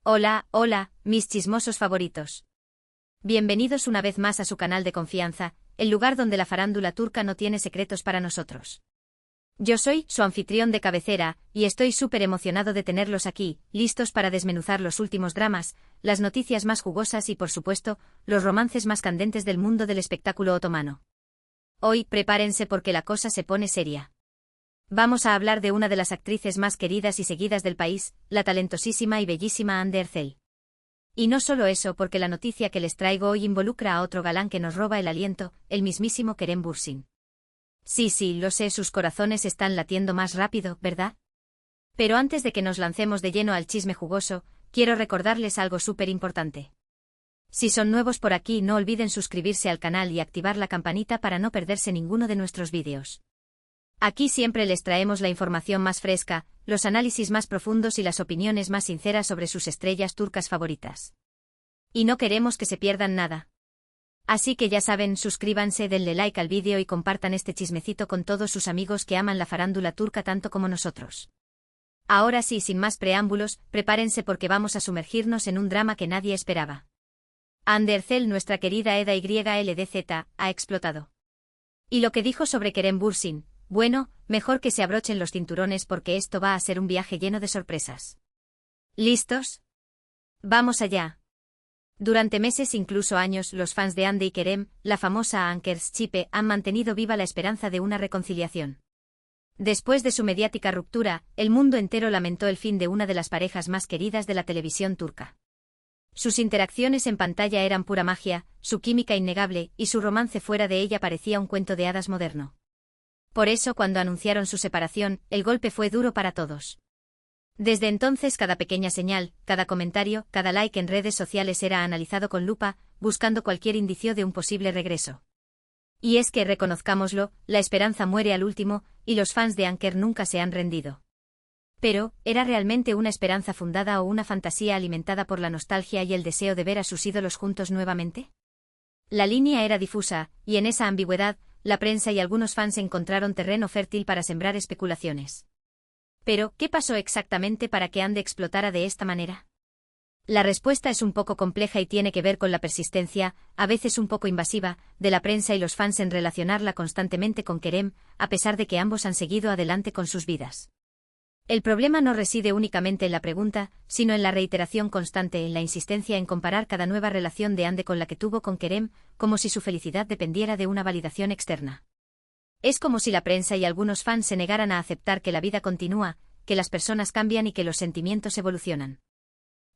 Hola, hola, mis chismosos favoritos. Bienvenidos una vez más a su canal de confianza, el lugar donde la farándula turca no tiene secretos para nosotros. Yo soy su anfitrión de cabecera, y estoy súper emocionado de tenerlos aquí, listos para desmenuzar los últimos dramas, las noticias más jugosas y por supuesto, los romances más candentes del mundo del espectáculo otomano. Hoy, prepárense porque la cosa se pone seria. Vamos a hablar de una de las actrices más queridas y seguidas del país, la talentosísima y bellísima Hande Erçel. Y no solo eso, porque la noticia que les traigo hoy involucra a otro galán que nos roba el aliento, el mismísimo Kerem Bürsin. Sí, lo sé, sus corazones están latiendo más rápido, ¿verdad? Pero antes de que nos lancemos de lleno al chisme jugoso, quiero recordarles algo súper importante. Si son nuevos por aquí, no olviden suscribirse al canal y activar la campanita para no perderse ninguno de nuestros vídeos. Aquí siempre les traemos la información más fresca, los análisis más profundos y las opiniones más sinceras sobre sus estrellas turcas favoritas. Y no queremos que se pierdan nada. Así que ya saben, suscríbanse, denle like al vídeo y compartan este chismecito con todos sus amigos que aman la farándula turca tanto como nosotros. Ahora sí, sin más preámbulos, prepárense porque vamos a sumergirnos en un drama que nadie esperaba. Hande Erçel, nuestra querida Eda YLDZ, ha explotado. Y lo que dijo sobre Kerem Bürsin, bueno, mejor que se abrochen los cinturones porque esto va a ser un viaje lleno de sorpresas. ¿Listos? ¡Vamos allá! Durante meses, incluso años, los fans de Hande y Kerem, la famosa Ankers-Çipe, han mantenido viva la esperanza de una reconciliación. Después de su mediática ruptura, el mundo entero lamentó el fin de una de las parejas más queridas de la televisión turca. Sus interacciones en pantalla eran pura magia, su química innegable, y su romance fuera de ella parecía un cuento de hadas moderno. Por eso, cuando anunciaron su separación, el golpe fue duro para todos. Desde entonces, cada pequeña señal, cada comentario, cada like en redes sociales era analizado con lupa, buscando cualquier indicio de un posible regreso. Y es que, reconozcámoslo, la esperanza muere al último, y los fans de Anker nunca se han rendido. Pero, ¿era realmente una esperanza fundada o una fantasía alimentada por la nostalgia y el deseo de ver a sus ídolos juntos nuevamente? La línea era difusa, y en esa ambigüedad, la prensa y algunos fans encontraron terreno fértil para sembrar especulaciones. Pero, ¿qué pasó exactamente para que Hande explotara de esta manera? La respuesta es un poco compleja y tiene que ver con la persistencia, a veces un poco invasiva, de la prensa y los fans en relacionarla constantemente con Kerem, a pesar de que ambos han seguido adelante con sus vidas. El problema no reside únicamente en la pregunta, sino en la reiteración constante, en la insistencia en comparar cada nueva relación de Hande con la que tuvo con Kerem, como si su felicidad dependiera de una validación externa. Es como si la prensa y algunos fans se negaran a aceptar que la vida continúa, que las personas cambian y que los sentimientos evolucionan.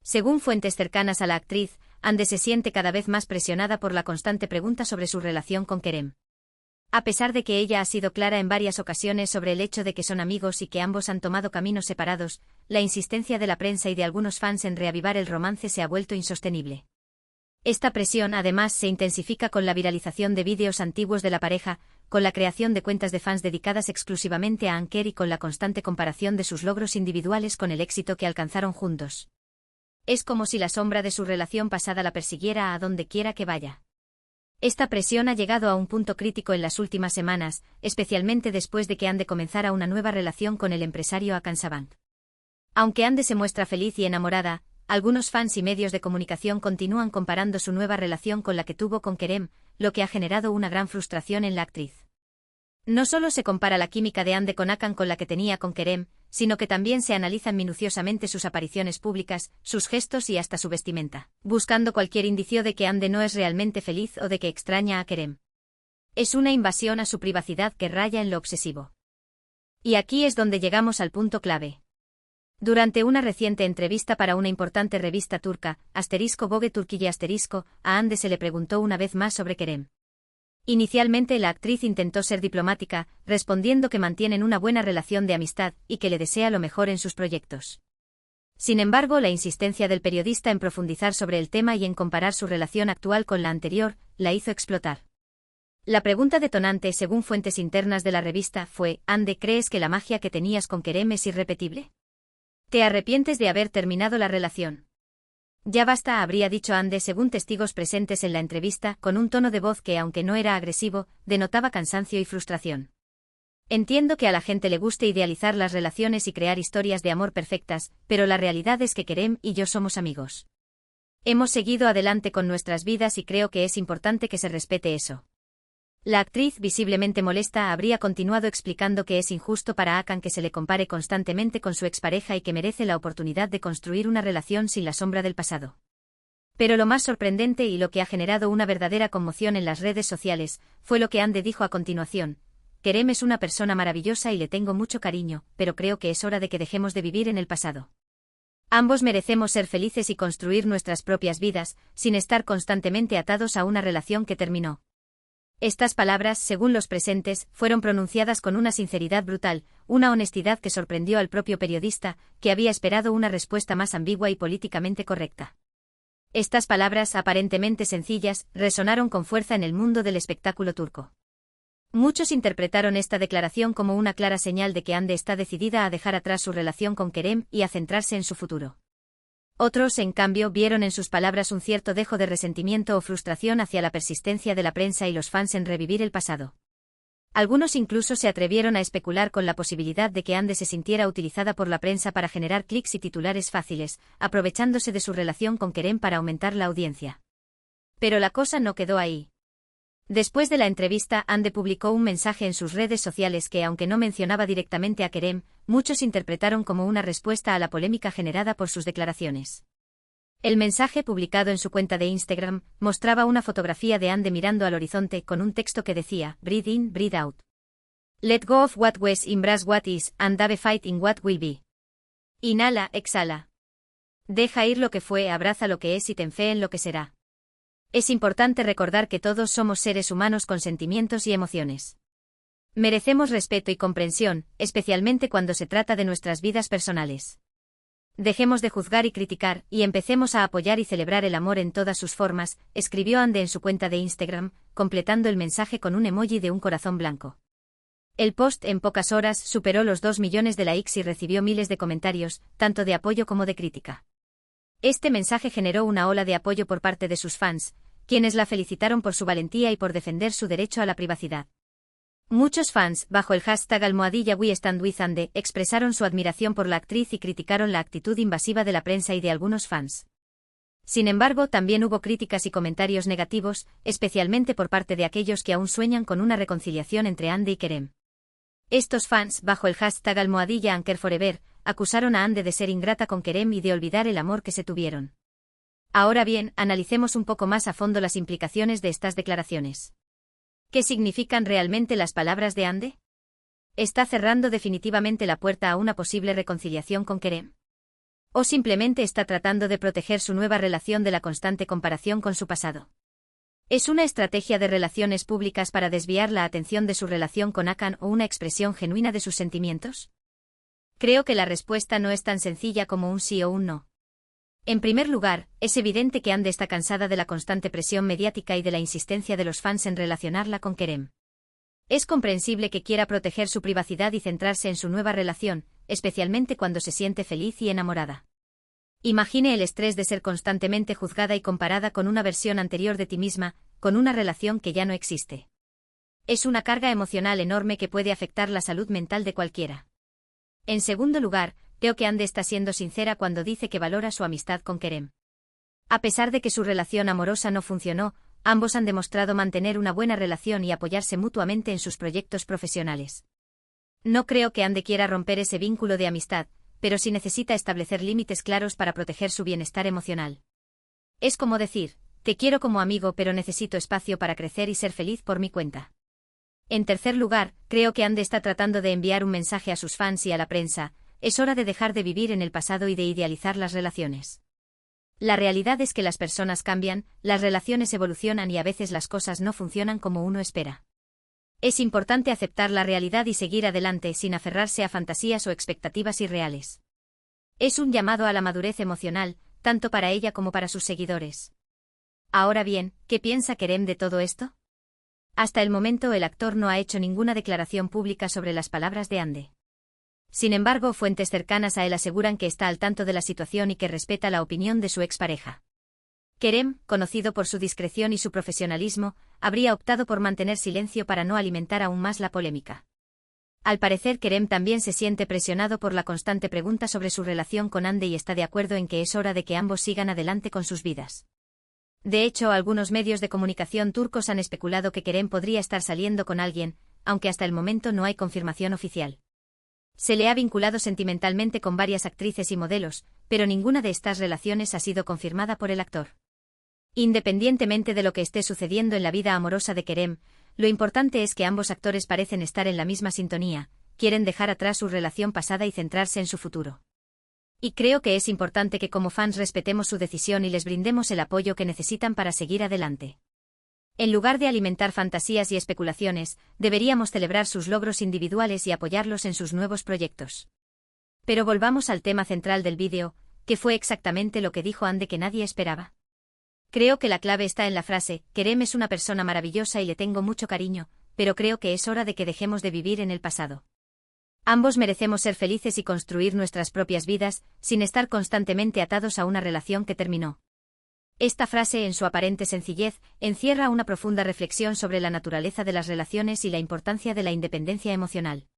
Según fuentes cercanas a la actriz, Hande se siente cada vez más presionada por la constante pregunta sobre su relación con Kerem. A pesar de que ella ha sido clara en varias ocasiones sobre el hecho de que son amigos y que ambos han tomado caminos separados, la insistencia de la prensa y de algunos fans en reavivar el romance se ha vuelto insostenible. Esta presión, además, se intensifica con la viralización de vídeos antiguos de la pareja, con la creación de cuentas de fans dedicadas exclusivamente a Anker y con la constante comparación de sus logros individuales con el éxito que alcanzaron juntos. Es como si la sombra de su relación pasada la persiguiera a donde quiera que vaya. Esta presión ha llegado a un punto crítico en las últimas semanas, especialmente después de que Hande comenzara una nueva relación con el empresario Hakan Sabancı. Aunque Hande se muestra feliz y enamorada, algunos fans y medios de comunicación continúan comparando su nueva relación con la que tuvo con Kerem, lo que ha generado una gran frustración en la actriz. No solo se compara la química de Hande con Hakan con la que tenía con Kerem, sino que también se analizan minuciosamente sus apariciones públicas, sus gestos y hasta su vestimenta, buscando cualquier indicio de que Hande no es realmente feliz o de que extraña a Kerem. Es una invasión a su privacidad que raya en lo obsesivo. Y aquí es donde llegamos al punto clave. Durante una reciente entrevista para una importante revista turca, Vogue Turquía a Hande se le preguntó una vez más sobre Kerem. Inicialmente la actriz intentó ser diplomática, respondiendo que mantienen una buena relación de amistad y que le desea lo mejor en sus proyectos. Sin embargo, la insistencia del periodista en profundizar sobre el tema y en comparar su relación actual con la anterior, la hizo explotar. La pregunta detonante, según fuentes internas de la revista, fue: Hande, ¿crees que la magia que tenías con Kerem es irrepetible? ¿Te arrepientes de haber terminado la relación? Ya basta, habría dicho Hande según testigos presentes en la entrevista, con un tono de voz que, aunque no era agresivo, denotaba cansancio y frustración. Entiendo que a la gente le guste idealizar las relaciones y crear historias de amor perfectas, pero la realidad es que Kerem y yo somos amigos. Hemos seguido adelante con nuestras vidas y creo que es importante que se respete eso. La actriz, visiblemente molesta, habría continuado explicando que es injusto para Hakan que se le compare constantemente con su expareja y que merece la oportunidad de construir una relación sin la sombra del pasado. Pero lo más sorprendente y lo que ha generado una verdadera conmoción en las redes sociales, fue lo que Hande dijo a continuación. Kerem es una persona maravillosa y le tengo mucho cariño, pero creo que es hora de que dejemos de vivir en el pasado. Ambos merecemos ser felices y construir nuestras propias vidas, sin estar constantemente atados a una relación que terminó. Estas palabras, según los presentes, fueron pronunciadas con una sinceridad brutal, una honestidad que sorprendió al propio periodista, que había esperado una respuesta más ambigua y políticamente correcta. Estas palabras, aparentemente sencillas, resonaron con fuerza en el mundo del espectáculo turco. Muchos interpretaron esta declaración como una clara señal de que Hande está decidida a dejar atrás su relación con Kerem y a centrarse en su futuro. Otros, en cambio, vieron en sus palabras un cierto dejo de resentimiento o frustración hacia la persistencia de la prensa y los fans en revivir el pasado. Algunos incluso se atrevieron a especular con la posibilidad de que Hande se sintiera utilizada por la prensa para generar clics y titulares fáciles, aprovechándose de su relación con Kerem para aumentar la audiencia. Pero la cosa no quedó ahí. Después de la entrevista, Hande publicó un mensaje en sus redes sociales que, aunque no mencionaba directamente a Kerem, muchos interpretaron como una respuesta a la polémica generada por sus declaraciones. El mensaje, publicado en su cuenta de Instagram, mostraba una fotografía de Hande mirando al horizonte con un texto que decía, "Breathe in, breathe out. Let go of what was, embrace what is, and have a fight in what will be". Inhala, exhala. Deja ir lo que fue, abraza lo que es y ten fe en lo que será. Es importante recordar que todos somos seres humanos con sentimientos y emociones. Merecemos respeto y comprensión, especialmente cuando se trata de nuestras vidas personales. Dejemos de juzgar y criticar, y empecemos a apoyar y celebrar el amor en todas sus formas, escribió Hande en su cuenta de Instagram, completando el mensaje con un emoji de un corazón blanco. El post en pocas horas superó los 2 millones de likes y recibió miles de comentarios, tanto de apoyo como de crítica. Este mensaje generó una ola de apoyo por parte de sus fans, quienes la felicitaron por su valentía y por defender su derecho a la privacidad. Muchos fans, bajo el hashtag #WeStandWithHande, expresaron su admiración por la actriz y criticaron la actitud invasiva de la prensa y de algunos fans. Sin embargo, también hubo críticas y comentarios negativos, especialmente por parte de aquellos que aún sueñan con una reconciliación entre Hande y Kerem. Estos fans, bajo el hashtag #AnkerForever, acusaron a Hande de ser ingrata con Kerem y de olvidar el amor que se tuvieron. Ahora bien, analicemos un poco más a fondo las implicaciones de estas declaraciones. ¿Qué significan realmente las palabras de Hande? ¿Está cerrando definitivamente la puerta a una posible reconciliación con Kerem? ¿O simplemente está tratando de proteger su nueva relación de la constante comparación con su pasado? ¿Es una estrategia de relaciones públicas para desviar la atención de su relación con Hakan o una expresión genuina de sus sentimientos? Creo que la respuesta no es tan sencilla como un sí o un no. En primer lugar, es evidente que Hande está cansada de la constante presión mediática y de la insistencia de los fans en relacionarla con Kerem. Es comprensible que quiera proteger su privacidad y centrarse en su nueva relación, especialmente cuando se siente feliz y enamorada. Imagine el estrés de ser constantemente juzgada y comparada con una versión anterior de ti misma, con una relación que ya no existe. Es una carga emocional enorme que puede afectar la salud mental de cualquiera. En segundo lugar, creo que Hande está siendo sincera cuando dice que valora su amistad con Kerem. A pesar de que su relación amorosa no funcionó, ambos han demostrado mantener una buena relación y apoyarse mutuamente en sus proyectos profesionales. No creo que Hande quiera romper ese vínculo de amistad, pero sí necesita establecer límites claros para proteger su bienestar emocional. Es como decir, te quiero como amigo pero necesito espacio para crecer y ser feliz por mi cuenta. En tercer lugar, creo que Hande está tratando de enviar un mensaje a sus fans y a la prensa. Es hora de dejar de vivir en el pasado y de idealizar las relaciones. La realidad es que las personas cambian, las relaciones evolucionan y a veces las cosas no funcionan como uno espera. Es importante aceptar la realidad y seguir adelante sin aferrarse a fantasías o expectativas irreales. Es un llamado a la madurez emocional, tanto para ella como para sus seguidores. Ahora bien, ¿qué piensa Kerem de todo esto? Hasta el momento el actor no ha hecho ninguna declaración pública sobre las palabras de Hande. Sin embargo, fuentes cercanas a él aseguran que está al tanto de la situación y que respeta la opinión de su expareja. Kerem, conocido por su discreción y su profesionalismo, habría optado por mantener silencio para no alimentar aún más la polémica. Al parecer Kerem también se siente presionado por la constante pregunta sobre su relación con Hande y está de acuerdo en que es hora de que ambos sigan adelante con sus vidas. De hecho, algunos medios de comunicación turcos han especulado que Kerem podría estar saliendo con alguien, aunque hasta el momento no hay confirmación oficial. Se le ha vinculado sentimentalmente con varias actrices y modelos, pero ninguna de estas relaciones ha sido confirmada por el actor. Independientemente de lo que esté sucediendo en la vida amorosa de Kerem, lo importante es que ambos actores parecen estar en la misma sintonía, quieren dejar atrás su relación pasada y centrarse en su futuro. Y creo que es importante que como fans respetemos su decisión y les brindemos el apoyo que necesitan para seguir adelante. En lugar de alimentar fantasías y especulaciones, deberíamos celebrar sus logros individuales y apoyarlos en sus nuevos proyectos. Pero volvamos al tema central del vídeo, que fue exactamente lo que dijo Hande que nadie esperaba. Creo que la clave está en la frase: Kerem es una persona maravillosa y le tengo mucho cariño, pero creo que es hora de que dejemos de vivir en el pasado. Ambos merecemos ser felices y construir nuestras propias vidas, sin estar constantemente atados a una relación que terminó. Esta frase, en su aparente sencillez, encierra una profunda reflexión sobre la naturaleza de las relaciones y la importancia de la independencia emocional.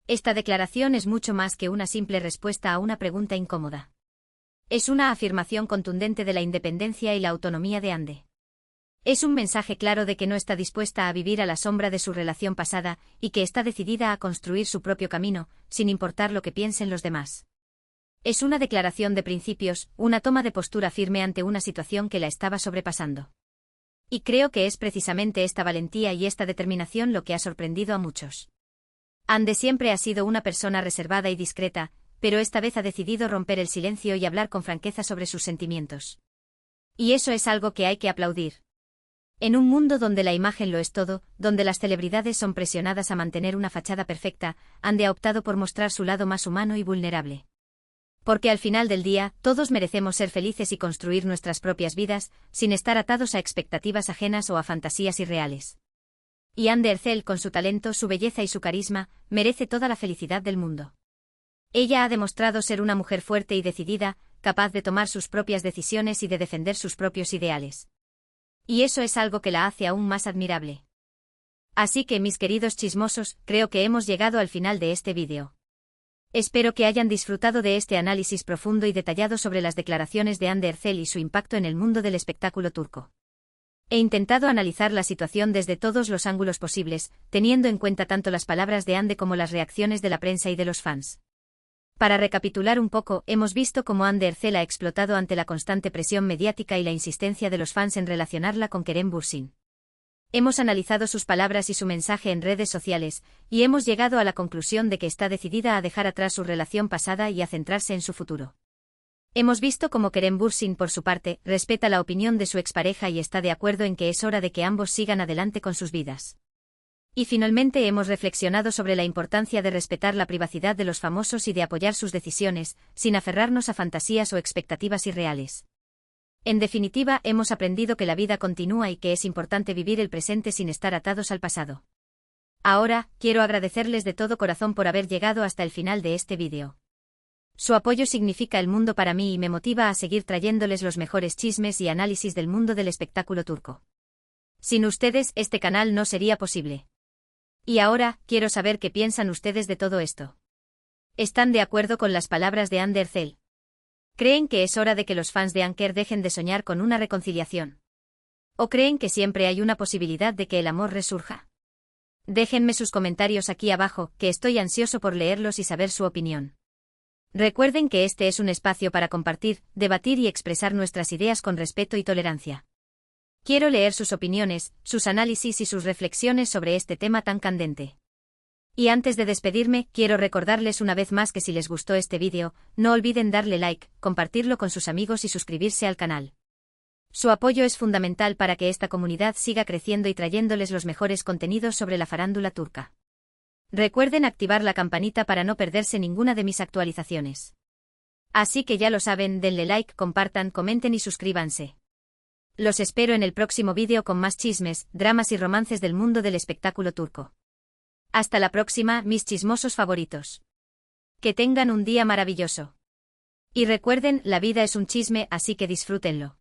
Esta declaración es mucho más que una simple respuesta a una pregunta incómoda. Es una afirmación contundente de la independencia y la autonomía de Hande. Es un mensaje claro de que no está dispuesta a vivir a la sombra de su relación pasada y que está decidida a construir su propio camino, sin importar lo que piensen los demás. Es una declaración de principios, una toma de postura firme ante una situación que la estaba sobrepasando. Y creo que es precisamente esta valentía y esta determinación lo que ha sorprendido a muchos. Hande siempre ha sido una persona reservada y discreta, pero esta vez ha decidido romper el silencio y hablar con franqueza sobre sus sentimientos. Y eso es algo que hay que aplaudir. En un mundo donde la imagen lo es todo, donde las celebridades son presionadas a mantener una fachada perfecta, Hande ha optado por mostrar su lado más humano y vulnerable. Porque al final del día, todos merecemos ser felices y construir nuestras propias vidas, sin estar atados a expectativas ajenas o a fantasías irreales. Y Hande Erçel, con su talento, su belleza y su carisma, merece toda la felicidad del mundo. Ella ha demostrado ser una mujer fuerte y decidida, capaz de tomar sus propias decisiones y de defender sus propios ideales. Y eso es algo que la hace aún más admirable. Así que, mis queridos chismosos, creo que hemos llegado al final de este vídeo. Espero que hayan disfrutado de este análisis profundo y detallado sobre las declaraciones de Hande Erçel y su impacto en el mundo del espectáculo turco. He intentado analizar la situación desde todos los ángulos posibles, teniendo en cuenta tanto las palabras de Hande como las reacciones de la prensa y de los fans. Para recapitular un poco, hemos visto cómo Hande Erçel ha explotado ante la constante presión mediática y la insistencia de los fans en relacionarla con Kerem Bürsin. Hemos analizado sus palabras y su mensaje en redes sociales, y hemos llegado a la conclusión de que está decidida a dejar atrás su relación pasada y a centrarse en su futuro. Hemos visto cómo Kerem Bürsin, por su parte, respeta la opinión de su expareja y está de acuerdo en que es hora de que ambos sigan adelante con sus vidas. Y finalmente hemos reflexionado sobre la importancia de respetar la privacidad de los famosos y de apoyar sus decisiones, sin aferrarnos a fantasías o expectativas irreales. En definitiva, hemos aprendido que la vida continúa y que es importante vivir el presente sin estar atados al pasado. Ahora, quiero agradecerles de todo corazón por haber llegado hasta el final de este vídeo. Su apoyo significa el mundo para mí y me motiva a seguir trayéndoles los mejores chismes y análisis del mundo del espectáculo turco. Sin ustedes, este canal no sería posible. Y ahora, quiero saber qué piensan ustedes de todo esto. ¿Están de acuerdo con las palabras de Hande Erçel? ¿Creen que es hora de que los fans de Anker dejen de soñar con una reconciliación? ¿O creen que siempre hay una posibilidad de que el amor resurja? Déjenme sus comentarios aquí abajo, que estoy ansioso por leerlos y saber su opinión. Recuerden que este es un espacio para compartir, debatir y expresar nuestras ideas con respeto y tolerancia. Quiero leer sus opiniones, sus análisis y sus reflexiones sobre este tema tan candente. Y antes de despedirme, quiero recordarles una vez más que si les gustó este vídeo, no olviden darle like, compartirlo con sus amigos y suscribirse al canal. Su apoyo es fundamental para que esta comunidad siga creciendo y trayéndoles los mejores contenidos sobre la farándula turca. Recuerden activar la campanita para no perderse ninguna de mis actualizaciones. Así que ya lo saben, denle like, compartan, comenten y suscríbanse. Los espero en el próximo vídeo con más chismes, dramas y romances del mundo del espectáculo turco. Hasta la próxima, mis chismosos favoritos. Que tengan un día maravilloso. Y recuerden, la vida es un chisme, así que disfrútenlo.